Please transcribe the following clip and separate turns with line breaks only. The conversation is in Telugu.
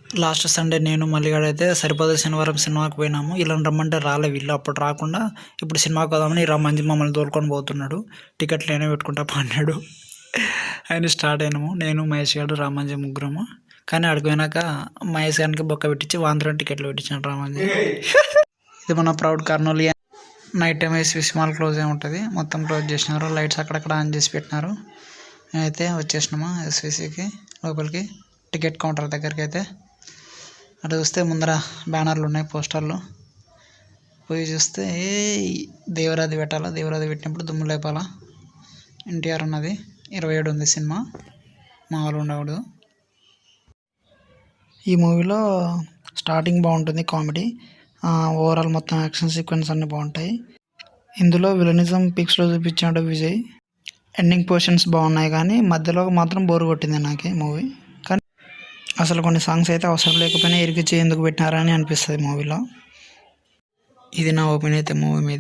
లాస్ట్ సండే నేను మల్లిగాడు అయితే సరిపోదు శనివారం సినిమాకి పోయినాము. ఇలా రమ్మంటే రాలే వీళ్ళు. అప్పుడు రాకుండా ఇప్పుడు సినిమాకి పోదామని రామంజి మమ్మల్ని తోలుకొని పోతున్నాడు. టికెట్లు నేనే పెట్టుకుంటా అన్నాడు. ఆయన స్టార్ట్ అయినాము, నేను మహేష్ గారు రామంజి ముగ్గురము. కానీ అక్కడికి పోయినాక మహేష్ గారికి బొక్క పెట్టించి వాంధ్రం టికెట్లు పెట్టించాడు రామంజి. ఇది మన proud Kurnool. Night time SVC mall close అయి ఉంటుంది, మొత్తం క్లోజ్ చేసినారు. లైట్స్ అక్కడక్కడ ఆన్ చేసి పెట్టినారు. అయితే వచ్చేసినాము ఎస్విసికి లోపలికి, టికెట్ కౌంటర్ దగ్గరికి. అయితే అటు చూస్తే ముందర బ్యానర్లు ఉన్నాయి, పోస్టర్లు. పోయి చూస్తే దేవరాది పెట్టాలా, దేవరాది పెట్టినప్పుడు దుమ్ము లేపాలా. ఎన్టీఆర్ అన్నది 27 ఉంది సినిమా, మామూలు ఉండకూడదు. ఈ మూవీలో స్టార్టింగ్ బాగుంటుంది, కామెడీ. ఓవరాల్ మొత్తం యాక్షన్ సీక్వెన్స్ అన్నీ బాగుంటాయి. ఇందులో విలనిజం పిక్స్లో చూపించాడు విజయ్. ఎండింగ్ పోర్షన్స్ బాగున్నాయి, కానీ మధ్యలో మాత్రం బోర్ కొట్టింది నాకు మూవీ. కానీ అసలు కొన్ని సాంగ్స్ అయితే అవసరం లేకపోయినా ఇరికిచ్చి ఎందుకు పెట్టినారని అనిపిస్తుంది మూవీలో. ఇది నా ఒపీనియన్ అయితే మూవీ మీద.